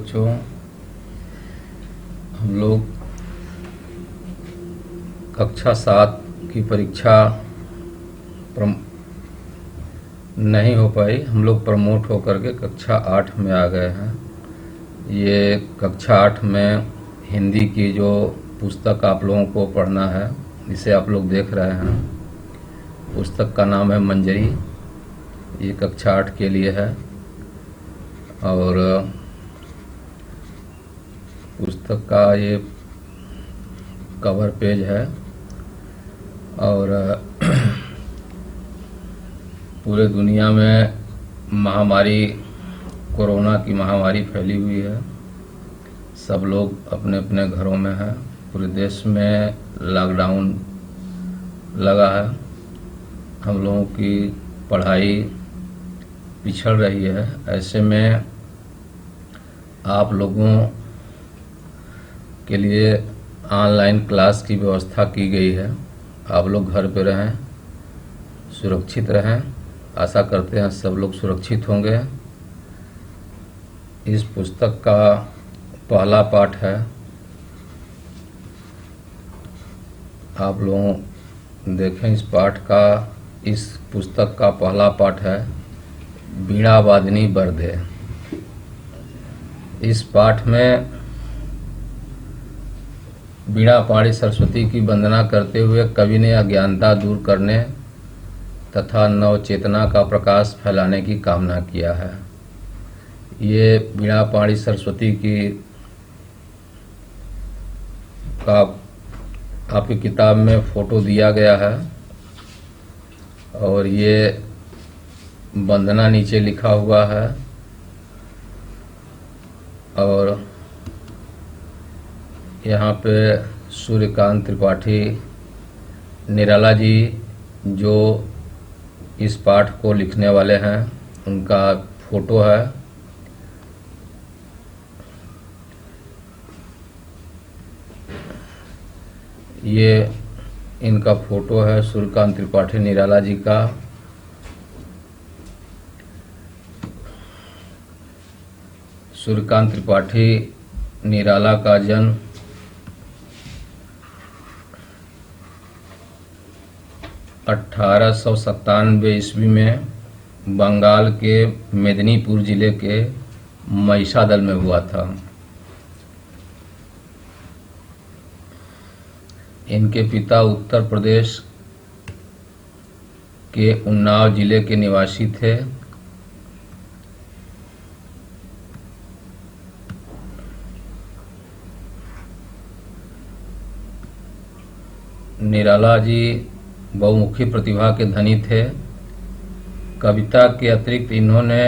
बच्चों, हम लोग कक्षा 7 की परीक्षा नहीं हो पाई। हम लोग प्रमोट होकर के कक्षा 8 में आ गए हैं। ये कक्षा 8 में हिंदी की जो पुस्तक आप लोगों को पढ़ना है, इसे आप लोग देख रहे हैं। पुस्तक का नाम है मंजरी। ये कक्षा 8 के लिए है और पुस्तक का ये कवर पेज है और पूरे दुनिया में महामारी, कोरोना की महामारी फैली हुई है। सब लोग अपने अपने घरों में हैं। पूरे देश में लॉकडाउन लगा है। हम लोगों की पढ़ाई पिछड़ रही है। ऐसे में आप लोगों के लिए ऑनलाइन क्लास की व्यवस्था की गई है। आप लोग घर पे रहें, सुरक्षित रहें। आशा करते हैं सब लोग सुरक्षित होंगे। इस पुस्तक का पहला पाठ है। आप लोग देखें इस पाठ का। इस पुस्तक का पहला पाठ है वीणा वादिनी वर्धे। इस पाठ में वीणा पाणी सरस्वती की वंदना करते हुए कवि ने अज्ञानता दूर करने तथा नव चेतना का प्रकाश फैलाने की कामना किया है। ये वीणा पाणी सरस्वती की का आपकी किताब में फोटो दिया गया है और ये वंदना नीचे लिखा हुआ है और यहाँ पे सूर्यकांत त्रिपाठी निराला जी जो इस पाठ को लिखने वाले हैं, उनका फोटो है। ये इनका फोटो है सूर्यकांत त्रिपाठी निराला जी का। सूर्यकांत त्रिपाठी निराला का जन्म 1897 ईस्वी में बंगाल के मेदिनीपुर जिले के महिषादल में हुआ था। इनके पिता उत्तर प्रदेश के उन्नाव जिले के निवासी थे। निराला जी बहुमुखी प्रतिभा के धनी थे। कविता के अतिरिक्त इन्होंने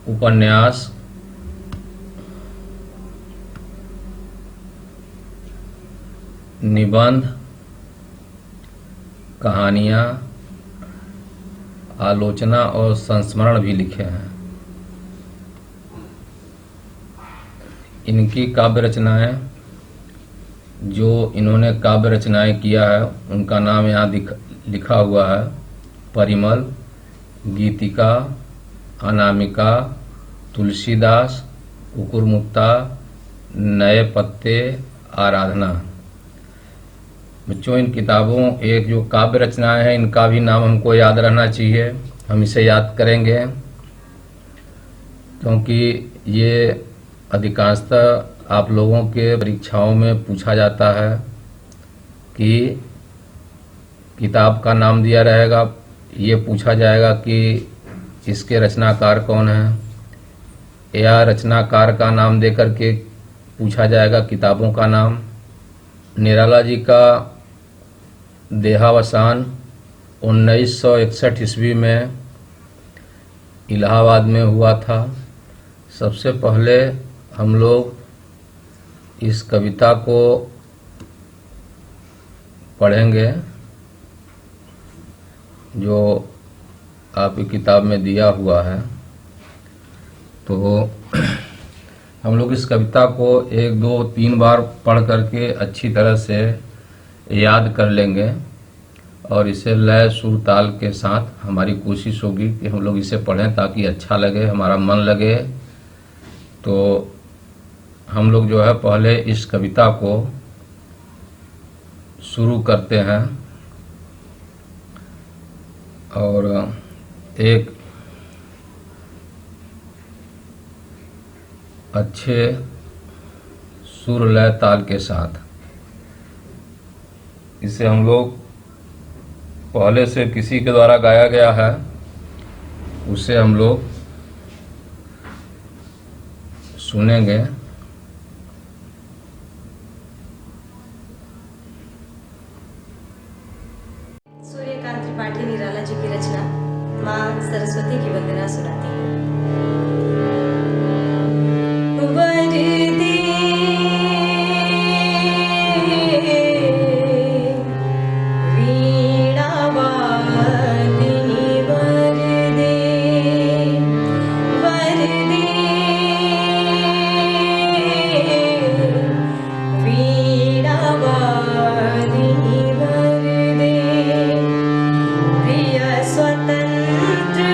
उपन्यास, निबंध, कहानियाँ, आलोचना और संस्मरण भी लिखे हैं। इनकी काव्य रचनाएं, जो इन्होंने काव्य रचनाएं किया है, उनका नाम यहाँ लिखा हुआ है। परिमल, गीतिका, अनामिका, तुलसीदास, कुकुरमुत्ता, नए पत्ते, आराधना। बच्चों, इन किताबों एक जो काव्य रचनाएं हैं, इनका भी नाम हमको याद रहना चाहिए। हम इसे याद करेंगे क्योंकि ये अधिकांशतः आप लोगों के परीक्षाओं में पूछा जाता है कि किताब का नाम दिया रहेगा, ये पूछा जाएगा कि इसके रचनाकार कौन है, या रचनाकार का नाम देकर के पूछा जाएगा किताबों का नाम। निराला जी का देहावसान 1961 ईस्वी में इलाहाबाद में हुआ था। सबसे पहले हम लोग इस कविता को पढ़ेंगे जो आपकी किताब में दिया हुआ है। तो हम लोग इस कविता को 1, 2, 3 बार पढ़ करके अच्छी तरह से याद कर लेंगे और इसे लय सुर ताल के साथ हमारी कोशिश होगी कि हम लोग इसे पढ़ें ताकि अच्छा लगे, हमारा मन लगे तो हम लोग जो है पहले इस कविता को शुरू करते हैं और एक अच्छे सुर लय ताल के साथ इसे हम लोग पहले से किसी के द्वारा गाया गया है, उसे हम लोग सुनेंगे। सूर्यकांत त्रिपाठी निराला जी की रचना माँ सरस्वती की वंदना सुनाती हूँ। वरदे वीणावादिनी वरदे, वरदे वीणावादिनी वरदे, प्रिय स्वतंत्र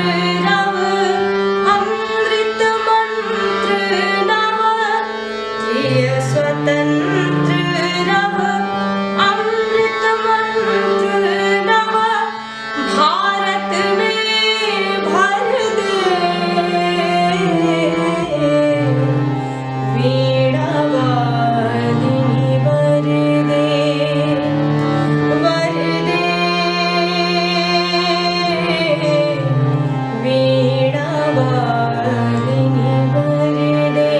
रव अमृत मंत्र नव, प्रिय स्वतंत्र रव अमृत मंत्र नव, भारत में भर दे वीणावादिनी वरदे, वरदे वीणावादिनी वरदे।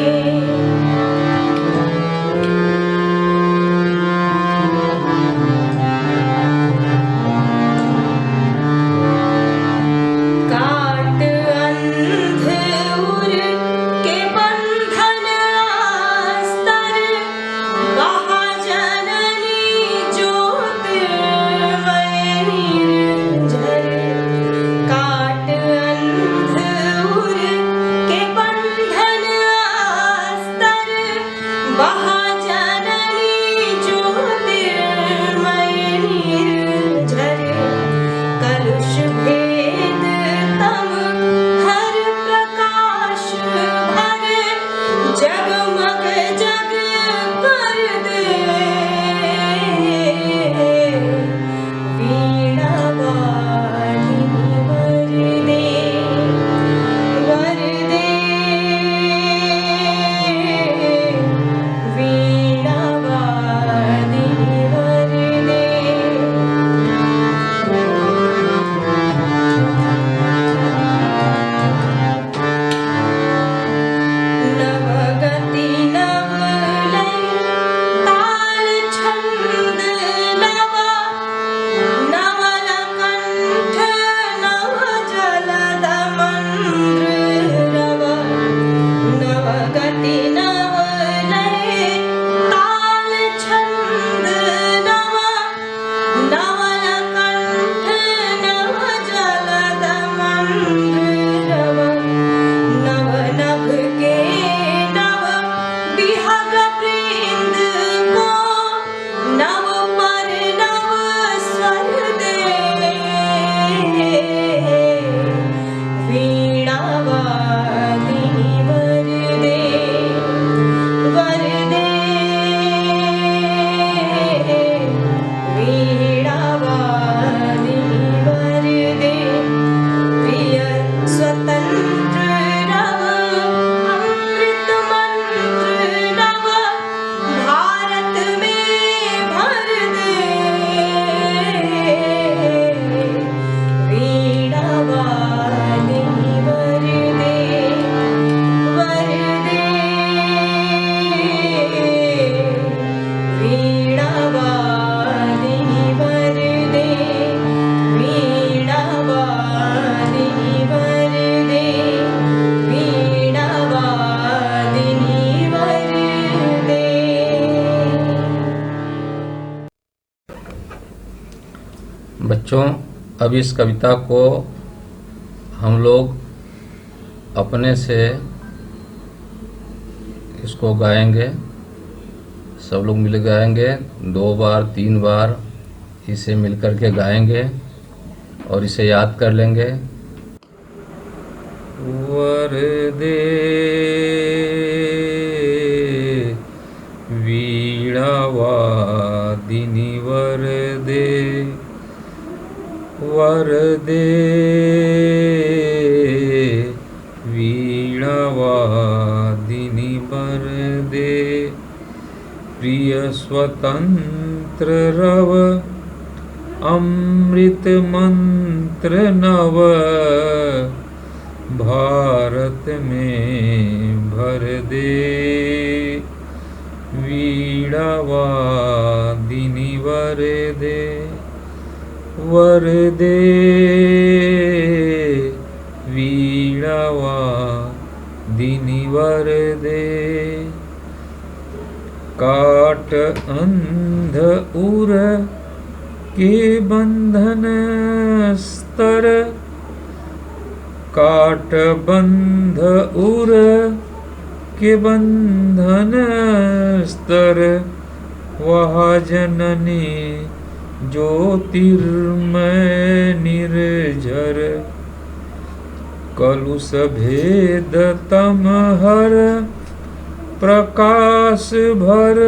काट अंध उर के बंधन अस्तर, महाजननी ज्योतिर्मय निर्झर। काट अंध उर के बंधन अस्तर, महाजननी ज्योतिर्मय निर्झर। कलुष भेद तम हर प्रकाश भर, जगमग जग कर दे वीणावादिनी वरदे, वरदे वीणावादिनी वरदे। नवगति नवलय ताल छंद नव, नवल कंठ नव जलद मंद्र रव। नवगति नवलय ताल छंद नव, नवल कंठ नव जलद मंद्र रव। नव नभ के नव विहग वृंद को, नव पर नव स्वर दे वीणावादिनी वरदे, वरदे वीणावादिनी वरदे। प्रिय स्वतंत्र रव अमृत मंत्र नव, भारत में भर दे वीणावादिनी वरदे, वरदे वीणावादिनी वरदे, वीणावादिनी वरदे, वीणावादिनी वरदे। बच्चों, अब इस कविता को हम लोग अपने से इसको गाएंगे, सब लोग मिल गाएंगे। 2 बार 3 बार इसे मिलकर के गाएंगे और इसे याद कर लेंगे। वरदे वीणावादिनी वरदे वरदे वीणावादिनी वरदे प्रिय स्वतंत्र रव अमृत मंत्र नव भारत में भर दे वीणावादिनी वरदे वरदे वीणावादिनी वरदे काट अंध उर के बंधन स्तर काट बंध उर के बंधन स्तर वह जननी ज्योतिर्मय निर्झर कलुष भेद तम हर प्रकाश भर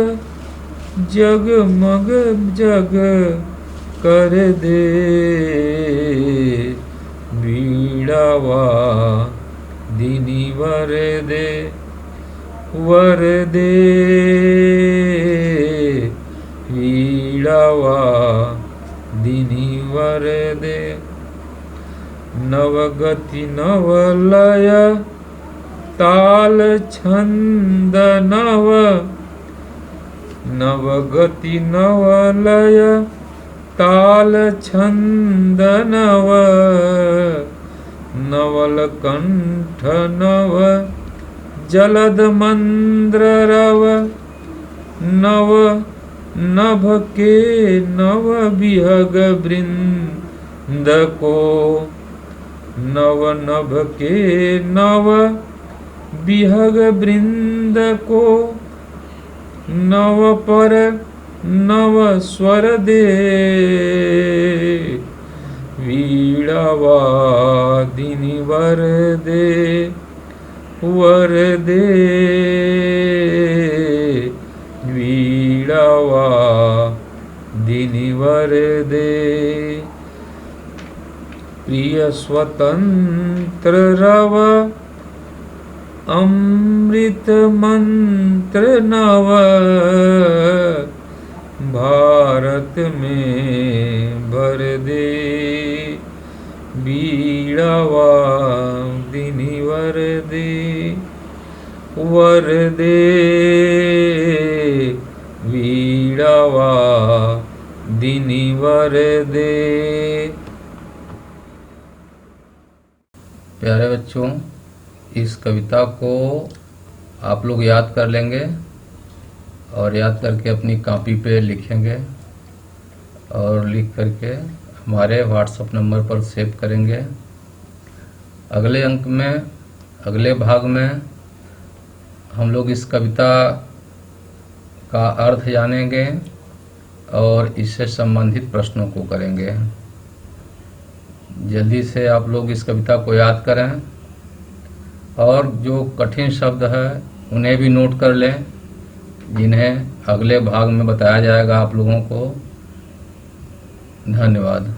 जगमग जग कर दे वीणावादिनी वरदे वरदे वीणावादिनी वरदे नवगति नवलय ताल छंद नव नवगति नवलय ताल छंद नव नवल कंठ नव जलद मंद्र रव नव नभ के नव विहग वृंद को नव नभ के नव विहग वृंद को नव पर नव स्वर दे वीणावादिनी वरदे वरदे वीणावादिनी वरदे प्रिय स्वतंत्र रव अमृत मंत्र नव भारत में भर दे वीणावादिनी वरदे वरदे वीणावादिनी वरदे। प्यारे बच्चों, इस कविता को आप लोग याद कर लेंगे और याद करके अपनी कॉपी पे लिखेंगे और लिख करके हमारे व्हाट्सएप नंबर पर सेव करेंगे। अगले अंक में, अगले भाग में हम लोग इस कविता का अर्थ जानेंगे और इससे संबंधित प्रश्नों को करेंगे। जल्दी से आप लोग इस कविता को याद करें और जो कठिन शब्द है उन्हें भी नोट कर लें, जिन्हें अगले भाग में बताया जाएगा आप लोगों को। धन्यवाद।